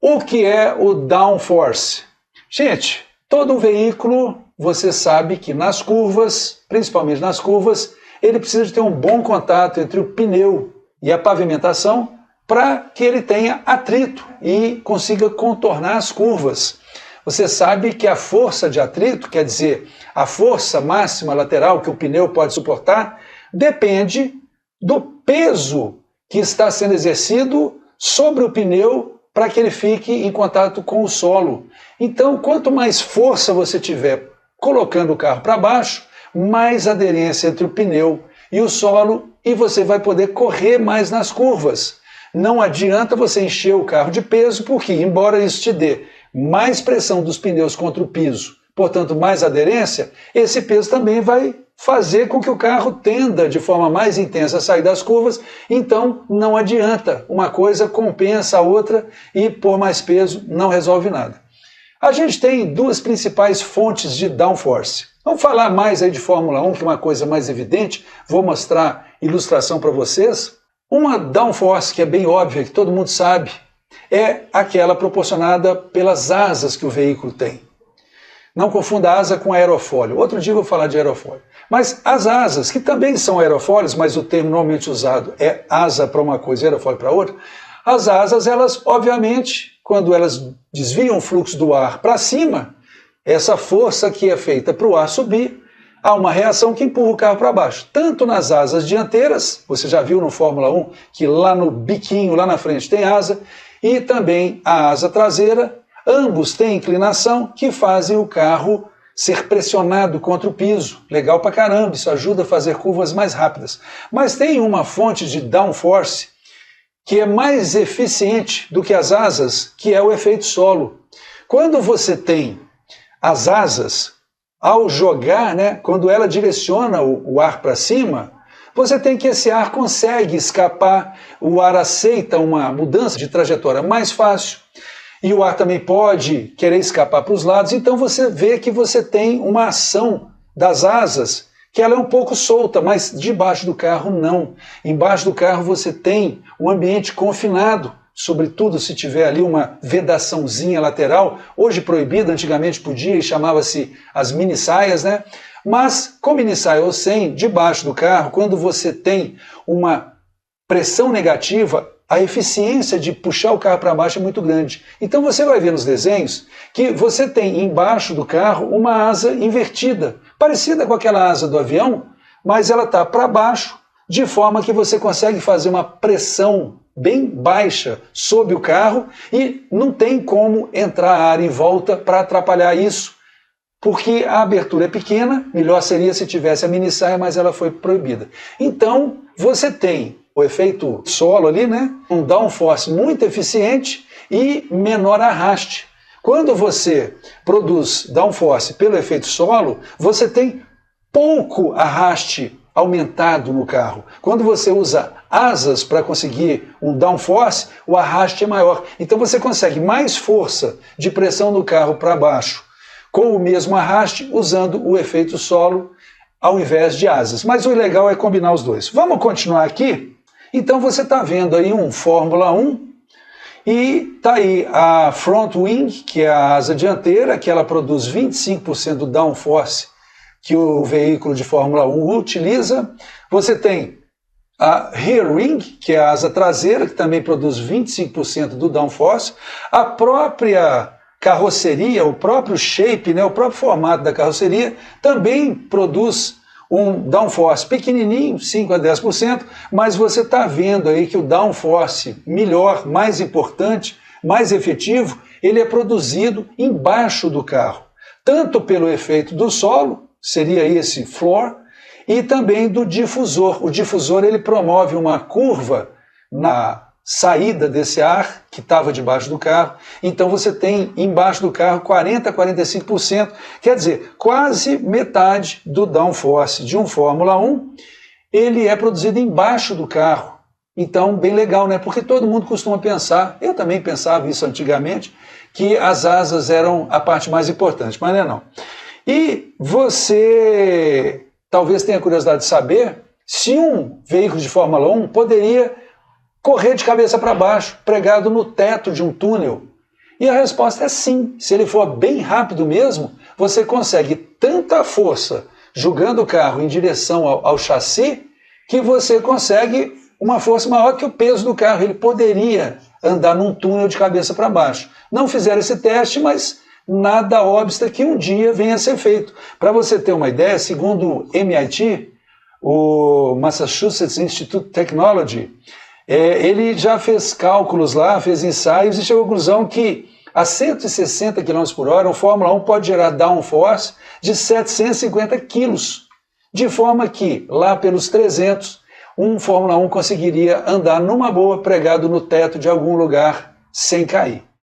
O que é o downforce? Gente, todo veículo, você sabe que nas curvas, principalmente nas curvas, ele precisa de ter um bom contato entre o pneu e a pavimentação para que ele tenha atrito e consiga contornar as curvas. Você sabe que a força de atrito, quer dizer, a força máxima lateral que o pneu pode suportar, depende do peso que está sendo exercido sobre o pneu para que ele fique em contato com o solo. Então, quanto mais força você tiver colocando o carro para baixo, mais aderência entre o pneu e o solo e você vai poder correr mais nas curvas. Não adianta você encher o carro de peso, porque, embora isso te dê mais pressão dos pneus contra o piso, portanto mais aderência, esse peso também vai fazer com que o carro tenda de forma mais intensa a sair das curvas, então não adianta, uma coisa compensa a outra e por mais peso não resolve nada. A gente tem duas principais fontes de downforce. Vamos falar mais aí de Fórmula 1, que é uma coisa mais evidente, vou mostrar ilustração para vocês. Uma downforce que é bem óbvia, que todo mundo sabe, é aquela proporcionada pelas asas que o veículo tem. Não confunda asa com aerofólio. Outro dia eu vou falar de aerofólio. Mas as asas, que também são aerofólios, mas o termo normalmente usado é asa para uma coisa e aerofólio para outra, as asas, elas, obviamente, quando elas desviam o fluxo do ar para cima, essa força que é feita para o ar subir, há uma reação que empurra o carro para baixo. Tanto nas asas dianteiras, você já viu no Fórmula 1, que lá no biquinho, lá na frente tem asa, e também a asa traseira, ambos têm inclinação que fazem o carro ser pressionado contra o piso. Legal pra caramba, isso ajuda a fazer curvas mais rápidas. Mas tem uma fonte de downforce que é mais eficiente do que as asas, que é o efeito solo. Quando você tem as asas, ao jogar, quando ela direciona o ar para cima, você tem que esse ar consegue escapar, o ar aceita uma mudança de trajetória mais fácil, e o ar também pode querer escapar para os lados, então você vê que você tem uma ação das asas, que ela é um pouco solta, mas debaixo do carro não. Embaixo do carro você tem um ambiente confinado, sobretudo se tiver ali uma vedaçãozinha lateral, hoje proibida, antigamente podia e chamava-se as mini saias, Mas com mini saia ou sem, debaixo do carro, quando você tem uma pressão negativa, a eficiência de puxar o carro para baixo é muito grande. Então você vai ver nos desenhos que você tem embaixo do carro uma asa invertida, parecida com aquela asa do avião, mas ela está para baixo, de forma que você consegue fazer uma pressão bem baixa sobre o carro e não tem como entrar ar em volta para atrapalhar isso, porque a abertura é pequena, melhor seria se tivesse a mini saia, mas ela foi proibida. Então você tem o efeito solo ali, um downforce muito eficiente e menor arraste. Quando você produz downforce pelo efeito solo, você tem pouco arraste aumentado no carro. Quando você usa asas para conseguir um downforce, o arraste é maior. Então você consegue mais força de pressão no carro para baixo com o mesmo arraste, usando o efeito solo ao invés de asas. Mas o legal é combinar os dois. Vamos continuar aqui? Então você está vendo aí um Fórmula 1 e está aí a front wing, que é a asa dianteira, que ela produz 25% do downforce que o veículo de Fórmula 1 utiliza. Você tem a rear wing, que é a asa traseira, que também produz 25% do downforce. A própria carroceria, o próprio shape, o próprio formato da carroceria, também produz um downforce pequenininho, 5 a 10%, mas você está vendo aí que o downforce melhor, mais importante, mais efetivo, ele é produzido embaixo do carro, tanto pelo efeito do solo, seria esse floor, e também do difusor. O difusor ele promove uma curva na saída desse ar que estava debaixo do carro, então você tem embaixo do carro 40% a 45%, quer dizer, quase metade do downforce de um Fórmula 1, ele é produzido embaixo do carro. Então, bem legal, Porque todo mundo costuma pensar, eu também pensava isso antigamente, que as asas eram a parte mais importante, mas não. E você talvez tenha curiosidade de saber se um veículo de Fórmula 1 poderia correr de cabeça para baixo, pregado no teto de um túnel. E a resposta é sim. Se ele for bem rápido mesmo, você consegue tanta força jogando o carro em direção ao chassi que você consegue uma força maior que o peso do carro. Ele poderia andar num túnel de cabeça para baixo. Não fizeram esse teste, mas nada obsta que um dia venha a ser feito. Para você ter uma ideia, segundo o MIT, o Massachusetts Institute of Technology, ele já fez cálculos lá, fez ensaios e chegou à conclusão que a 160 km por hora, o Fórmula 1 pode gerar downforce de 750 quilos, de forma que, lá pelos 300, um Fórmula 1 conseguiria andar numa boa pregado no teto de algum lugar sem cair.